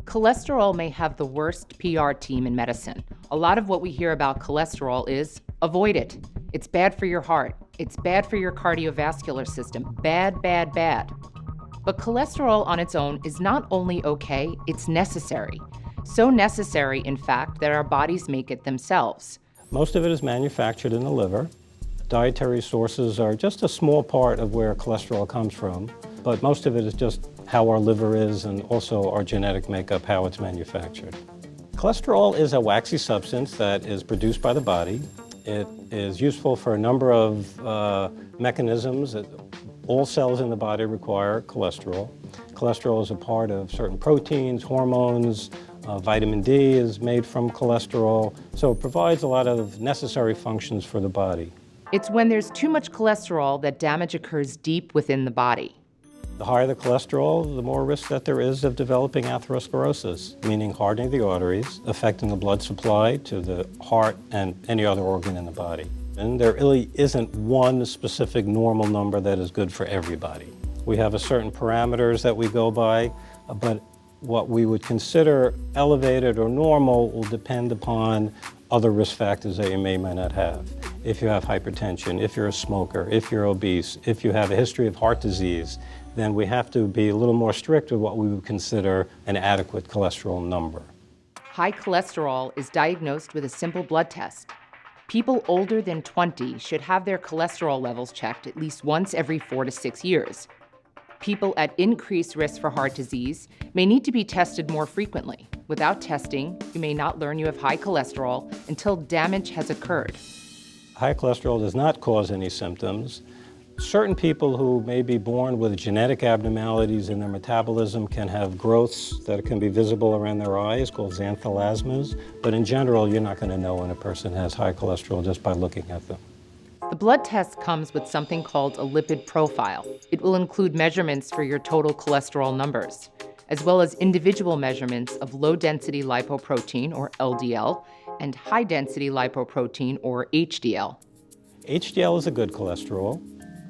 Cholesterol may have the worst PR team in medicine. A lot of what we hear about cholesterol is avoid it. It's bad for your heart. It's bad for your cardiovascular system. Bad, bad, bad. But cholesterol on its own is not only okay, it's necessary. So necessary, in fact, that our bodies make it themselves. Most of it is manufactured in the liver. Dietary sources are just a small part of where cholesterol comes from, but most of it is just how our liver is and also our genetic makeup, how it's manufactured. Cholesterol is a waxy substance that is produced by the body. It is useful for a number of mechanisms. All cells in the body require cholesterol. Cholesterol is a part of certain proteins, hormones. Vitamin D is made from cholesterol, so it provides a lot of necessary functions for the body. It's when there's too much cholesterol that damage occurs deep within the body. The higher the cholesterol, the more risk that there is of developing atherosclerosis, meaning hardening the arteries, affecting the blood supply to the heart and any other organ in the body. And there really isn't one specific normal number that is good for everybody. We have a certain parameters that we go by, but what we would consider elevated or normal will depend upon other risk factors that you may or may not have. If you have hypertension, if you're a smoker, if you're obese, if you have a history of heart disease, then we have to be a little more strict with what we would consider an adequate cholesterol number. High cholesterol is diagnosed with a simple blood test. People older than 20 should have their cholesterol levels checked at least once every 4 to 6 years. People at increased risk for heart disease may need to be tested more frequently. Without testing, you may not learn you have high cholesterol until damage has occurred. High cholesterol does not cause any symptoms. Certain people who may be born with genetic abnormalities in their metabolism can have growths that can be visible around their eyes called xanthelasmas, but in general, you're not going to know when a person has high cholesterol just by looking at them. The blood test comes with something called a lipid profile. It will include measurements for your total cholesterol numbers, as well as individual measurements of low-density lipoprotein, or LDL, and high-density lipoprotein, or HDL. HDL is a good cholesterol,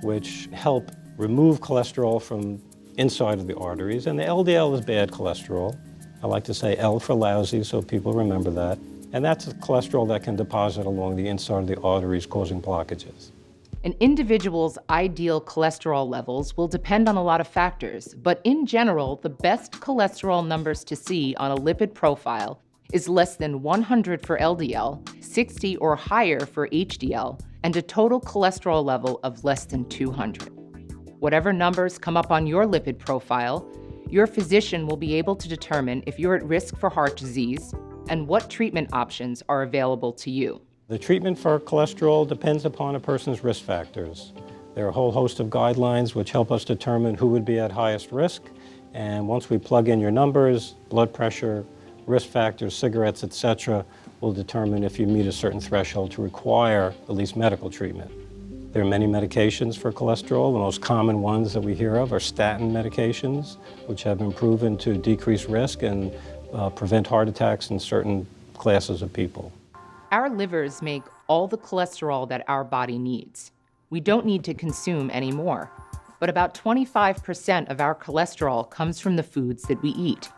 which help remove cholesterol from inside of the arteries, and the LDL is bad cholesterol. I like to say L for lousy, so people remember that. And that's a cholesterol that can deposit along the inside of the arteries, causing blockages. An individual's ideal cholesterol levels will depend on a lot of factors, but in general, the best cholesterol numbers to see on a lipid profile is less than 100 for LDL, 60 or higher for HDL, and a total cholesterol level of less than 200. Whatever numbers come up on your lipid profile, your physician will be able to determine if you're at risk for heart disease and what treatment options are available to you. The treatment for cholesterol depends upon a person's risk factors. There are a whole host of guidelines which help us determine who would be at highest risk, and once we plug in your numbers, blood pressure, risk factors, cigarettes, etc., will determine if you meet a certain threshold to require at least medical treatment. There are many medications for cholesterol. The most common ones that we hear of are statin medications, which have been proven to decrease risk and prevent heart attacks in certain classes of people. Our livers make all the cholesterol that our body needs. We don't need to consume any more. But about 25% of our cholesterol comes from the foods that we eat.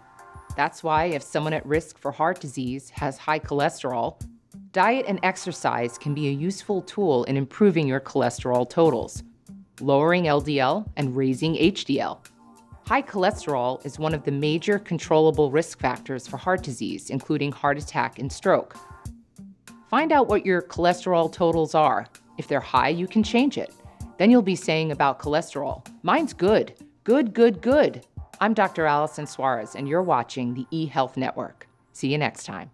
That's why if someone at risk for heart disease has high cholesterol, diet and exercise can be a useful tool in improving your cholesterol totals, lowering LDL and raising HDL. High cholesterol is one of the major controllable risk factors for heart disease, including heart attack and stroke. Find out what your cholesterol totals are. If they're high, you can change it. Then you'll be saying about cholesterol, mine's good. Good, good, good. I'm Dr. Allison Suarez, and you're watching the eHealth Network. See you next time.